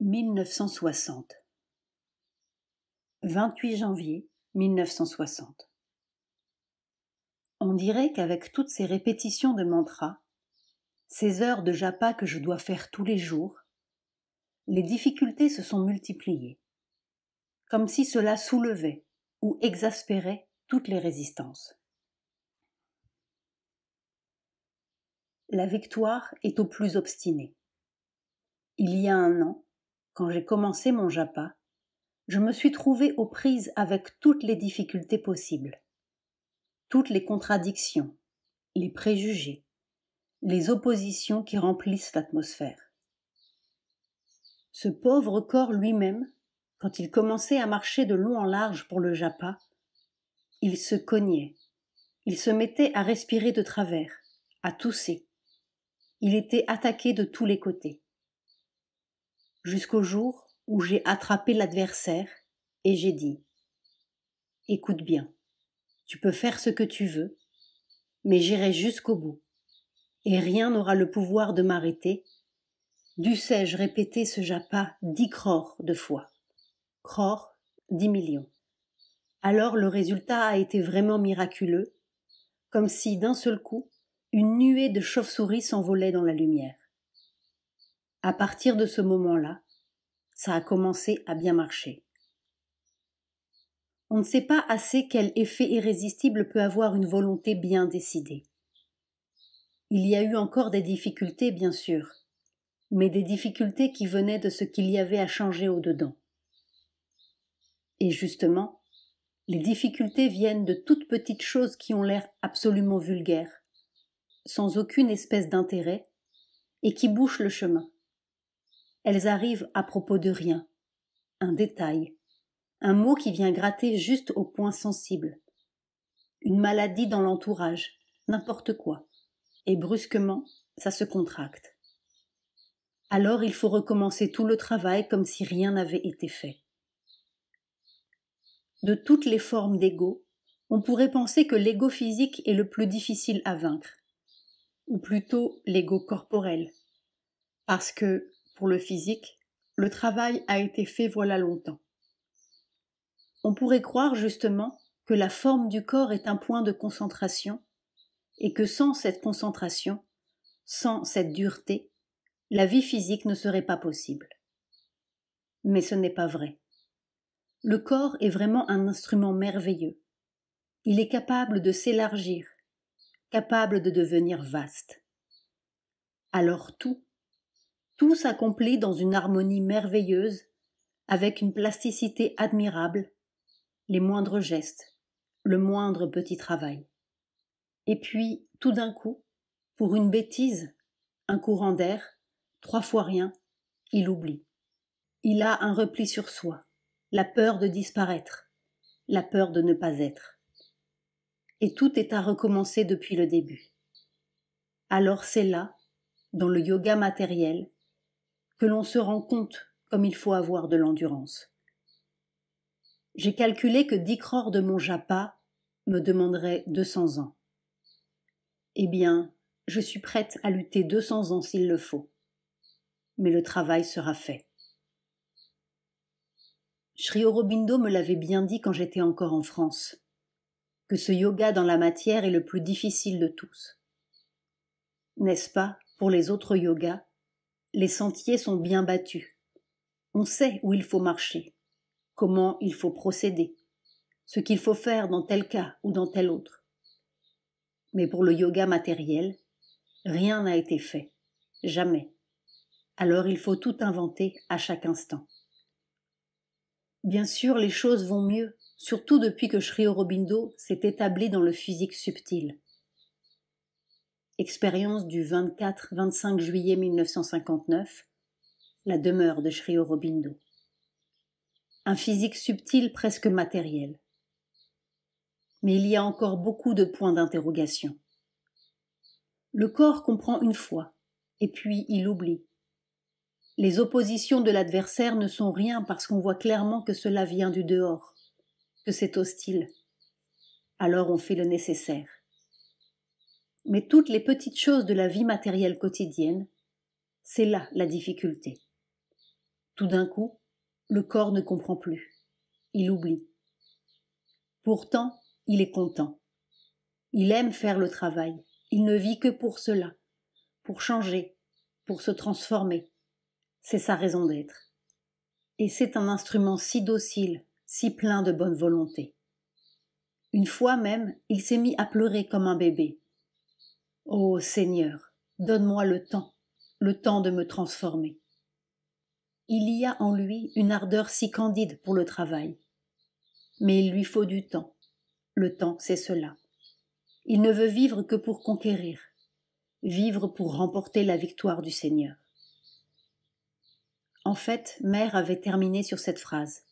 1960 28 janvier 1960. On dirait qu'avec toutes ces répétitions de mantras, ces heures de japa que je dois faire tous les jours, les difficultés se sont multipliées, comme si cela soulevait ou exaspérait toutes les résistances. La victoire est au plus obstiné. Il y a un an, quand j'ai commencé mon japa, je me suis trouvée aux prises avec toutes les difficultés possibles, toutes les contradictions, les préjugés, les oppositions qui remplissent l'atmosphère. Ce pauvre corps lui-même, quand il commençait à marcher de long en large pour le japa, il se cognait, il se mettait à respirer de travers, à tousser. Il était attaqué de tous les côtés. Jusqu'au jour où j'ai attrapé l'adversaire et j'ai dit « Écoute bien, tu peux faire ce que tu veux, mais j'irai jusqu'au bout, et rien n'aura le pouvoir de m'arrêter. Dussé-je répéter ce japa 10 crores de fois. Crores, 10 millions. Alors le résultat a été vraiment miraculeux, comme si d'un seul coup, une nuée de chauves-souris s'envolait dans la lumière. À partir de ce moment-là, ça a commencé à bien marcher. On ne sait pas assez quel effet irrésistible peut avoir une volonté bien décidée. Il y a eu encore des difficultés, bien sûr, mais des difficultés qui venaient de ce qu'il y avait à changer au-dedans. Et justement, les difficultés viennent de toutes petites choses qui ont l'air absolument vulgaires, sans aucune espèce d'intérêt, et qui bouchent le chemin. Elles arrivent à propos de rien, un détail, un mot qui vient gratter juste au point sensible, une maladie dans l'entourage, n'importe quoi, et brusquement, ça se contracte. Alors il faut recommencer tout le travail comme si rien n'avait été fait. De toutes les formes d'ego, on pourrait penser que l'ego physique est le plus difficile à vaincre, ou plutôt l'ego corporel, parce que, pour le physique, le travail a été fait voilà longtemps. On pourrait croire justement que la forme du corps est un point de concentration, et que sans cette concentration, sans cette dureté, la vie physique ne serait pas possible. Mais ce n'est pas vrai. Le corps est vraiment un instrument merveilleux. Il est capable de s'élargir, capable de devenir vaste. Alors tout s'accomplit dans une harmonie merveilleuse, avec une plasticité admirable, les moindres gestes, le moindre petit travail. Et puis, tout d'un coup, pour une bêtise, un courant d'air, 3 fois rien, il oublie. Il a un repli sur soi, la peur de disparaître, la peur de ne pas être. Et tout est à recommencer depuis le début. Alors c'est là, dans le yoga matériel, que l'on se rend compte comme il faut avoir de l'endurance. J'ai calculé que 10 crores de mon japa me demanderaient 200 ans. Eh bien, je suis prête à lutter 200 ans s'il le faut. Mais le travail sera fait. Sri Aurobindo me l'avait bien dit quand j'étais encore en France, que ce yoga dans la matière est le plus difficile de tous. N'est-ce pas, pour les autres yogas, les sentiers sont bien battus. On sait où il faut marcher, comment il faut procéder, ce qu'il faut faire dans tel cas ou dans tel autre. Mais pour le yoga matériel, rien n'a été fait, jamais. Alors il faut tout inventer à chaque instant. Bien sûr, les choses vont mieux, surtout depuis que Sri Aurobindo s'est établi dans le physique subtil. Expérience du 24-25 juillet 1959, la demeure de Sri Aurobindo. Un physique subtil presque matériel. Mais il y a encore beaucoup de points d'interrogation. Le corps comprend une fois, et puis il oublie. Les oppositions de l'adversaire ne sont rien parce qu'on voit clairement que cela vient du dehors, que c'est hostile. Alors on fait le nécessaire. Mais toutes les petites choses de la vie matérielle quotidienne, c'est là la difficulté. Tout d'un coup, le corps ne comprend plus. Il oublie. Pourtant, il est content. Il aime faire le travail. Il ne vit que pour cela, pour changer, pour se transformer. C'est sa raison d'être. Et c'est un instrument si docile, si plein de bonne volonté. Une fois même, il s'est mis à pleurer comme un bébé. Ô Seigneur, donne-moi le temps de me transformer. Il y a en lui une ardeur si candide pour le travail. Mais il lui faut du temps. Le temps, c'est cela. Il ne veut vivre que pour conquérir, vivre pour remporter la victoire du Seigneur. En fait, Mère avait terminé sur cette phrase.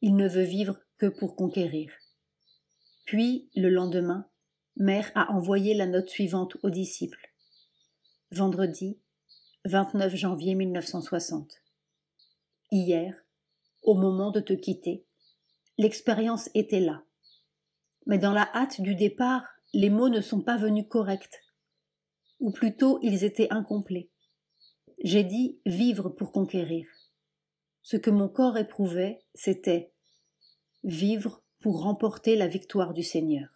Il ne veut vivre que pour conquérir. Puis, le lendemain, Mère a envoyé la note suivante aux disciples. Vendredi, 29 janvier 1960. Hier, au moment de te quitter, l'expérience était là. Mais dans la hâte du départ, les mots ne sont pas venus corrects. Ou plutôt, ils étaient incomplets. J'ai dit vivre pour conquérir. Ce que mon corps éprouvait, c'était vivre pour remporter la victoire du Seigneur.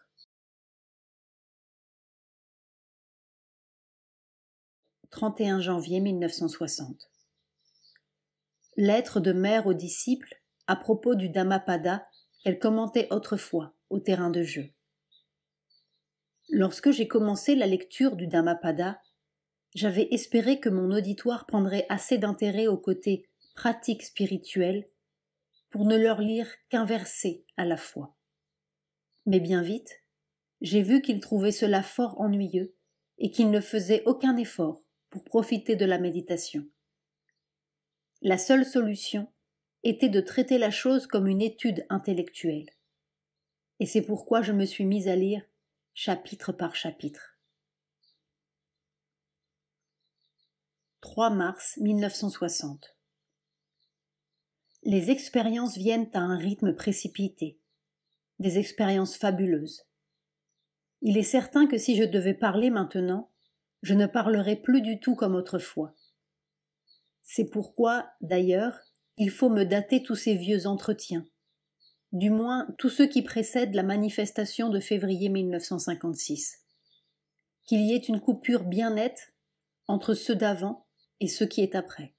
« 31 janvier 1960. Lettre de Mère aux disciples à propos du Dhammapada qu'elle commentait autrefois au terrain de jeu. Lorsque j'ai commencé la lecture du Dhammapada, j'avais espéré que mon auditoire prendrait assez d'intérêt au côté pratique spirituel pour ne leur lire qu'un verset à la fois. Mais bien vite, j'ai vu qu'ils trouvaient cela fort ennuyeux et qu'ils ne faisaient aucun effort pour profiter de la méditation. La seule solution était de traiter la chose comme une étude intellectuelle. Et c'est pourquoi je me suis mise à lire chapitre par chapitre. 3 mars 1960. Les expériences viennent à un rythme précipité, des expériences fabuleuses. Il est certain que si je devais parler maintenant, je ne parlerais plus du tout comme autrefois. C'est pourquoi, d'ailleurs, il faut me dater tous ces vieux entretiens, du moins tous ceux qui précèdent la manifestation de février 1956. Qu'il y ait une coupure bien nette entre ceux d'avant et ceux qui est après.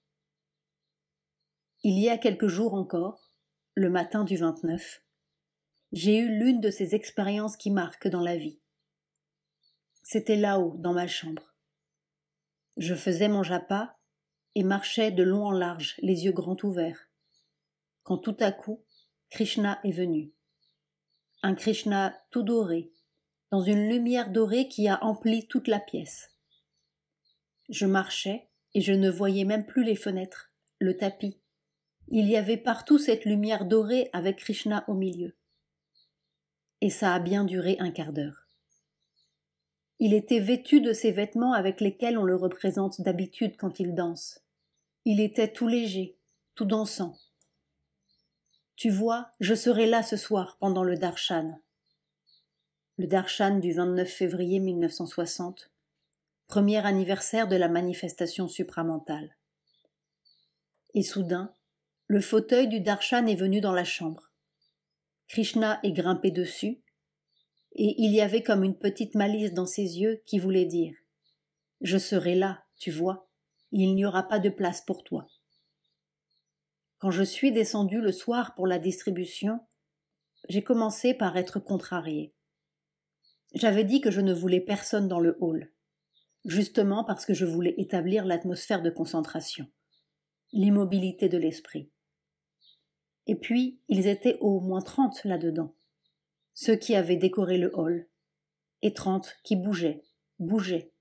Il y a quelques jours encore, le matin du 29, j'ai eu l'une de ces expériences qui marquent dans la vie. C'était là-haut, dans ma chambre. Je faisais mon japa et marchais de long en large, les yeux grands ouverts, quand tout à coup, Krishna est venu. Un Krishna tout doré, dans une lumière dorée qui a empli toute la pièce. Je marchais et je ne voyais même plus les fenêtres, le tapis. Il y avait partout cette lumière dorée avec Krishna au milieu. Et ça a bien duré un quart d'heure. Il était vêtu de ces vêtements avec lesquels on le représente d'habitude quand il danse. Il était tout léger, tout dansant. Tu vois, je serai là ce soir pendant le darshan. Le darshan du 29 février 1960, premier anniversaire de la manifestation supramentale. Et soudain, le fauteuil du darshan est venu dans la chambre. Krishna est grimpé dessus, et il y avait comme une petite malice dans ses yeux qui voulait dire « Je serai là, tu vois, il n'y aura pas de place pour toi. » Quand je suis descendue le soir pour la distribution, j'ai commencé par être contrariée. J'avais dit que je ne voulais personne dans le hall, justement parce que je voulais établir l'atmosphère de concentration, l'immobilité de l'esprit. Et puis, ils étaient au moins 30 là-dedans, ceux qui avaient décoré le hall, et 30 qui bougeaient,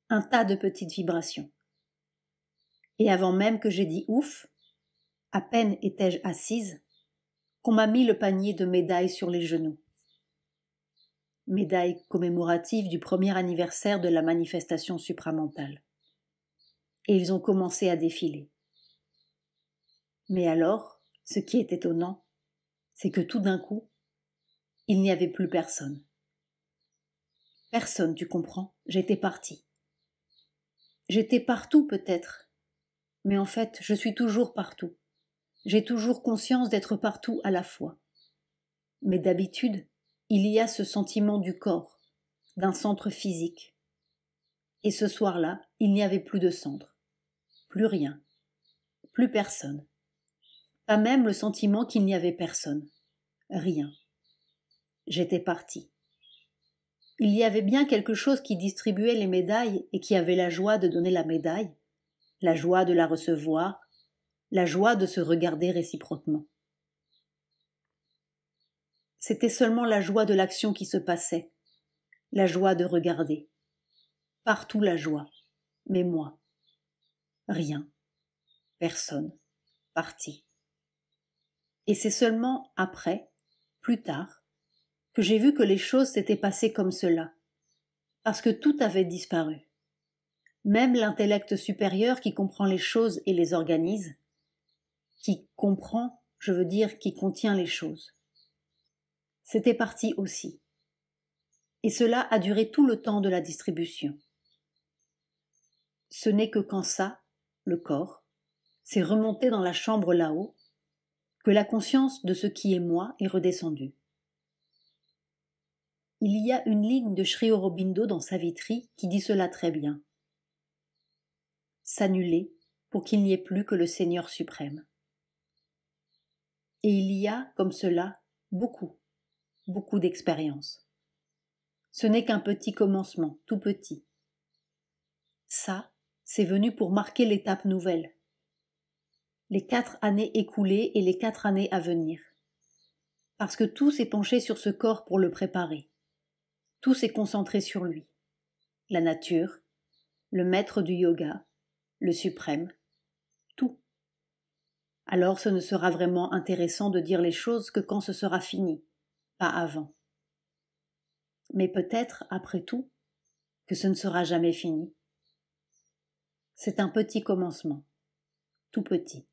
un tas de petites vibrations. Et avant même que j'aie dit ouf, à peine étais-je assise, qu'on m'a mis le panier de médailles sur les genoux. Médailles commémoratives du premier anniversaire de la manifestation supramentale. Et ils ont commencé à défiler. Mais alors, ce qui est étonnant, c'est que tout d'un coup, il n'y avait plus personne. Personne, tu comprends, j'étais partie. J'étais partout peut-être, mais en fait, je suis toujours partout. J'ai toujours conscience d'être partout à la fois. Mais d'habitude, il y a ce sentiment du corps, d'un centre physique. Et ce soir-là, il n'y avait plus de centre, plus rien, plus personne. Pas même le sentiment qu'il n'y avait personne. Rien. J'étais partie. Il y avait bien quelque chose qui distribuait les médailles et qui avait la joie de donner la médaille, la joie de la recevoir, la joie de se regarder réciproquement. C'était seulement la joie de l'action qui se passait, la joie de regarder. Partout la joie, mais moi, rien, personne, parti. Et c'est seulement après, plus tard, que j'ai vu que les choses s'étaient passées comme cela, parce que tout avait disparu. Même l'intellect supérieur qui comprend les choses et les organise, qui comprend, je veux dire, qui contient les choses. C'était parti aussi. Et cela a duré tout le temps de la distribution. Ce n'est que quand ça, le corps, s'est remonté dans la chambre là-haut, que la conscience de ce qui est moi est redescendue. Il y a une ligne de Sri Aurobindo dans Savitri qui dit cela très bien. S'annuler pour qu'il n'y ait plus que le Seigneur suprême. Et il y a, comme cela, beaucoup d'expériences. Ce n'est qu'un petit commencement, tout petit. Ça, c'est venu pour marquer l'étape nouvelle. Les 4 années écoulées et les 4 années à venir. Parce que tout s'est penché sur ce corps pour le préparer. Tout s'est concentré sur lui. La nature, le maître du yoga, le suprême, tout. Alors ce ne sera vraiment intéressant de dire les choses que quand ce sera fini, pas avant. Mais peut-être, après tout, que ce ne sera jamais fini. C'est un petit commencement, tout petit.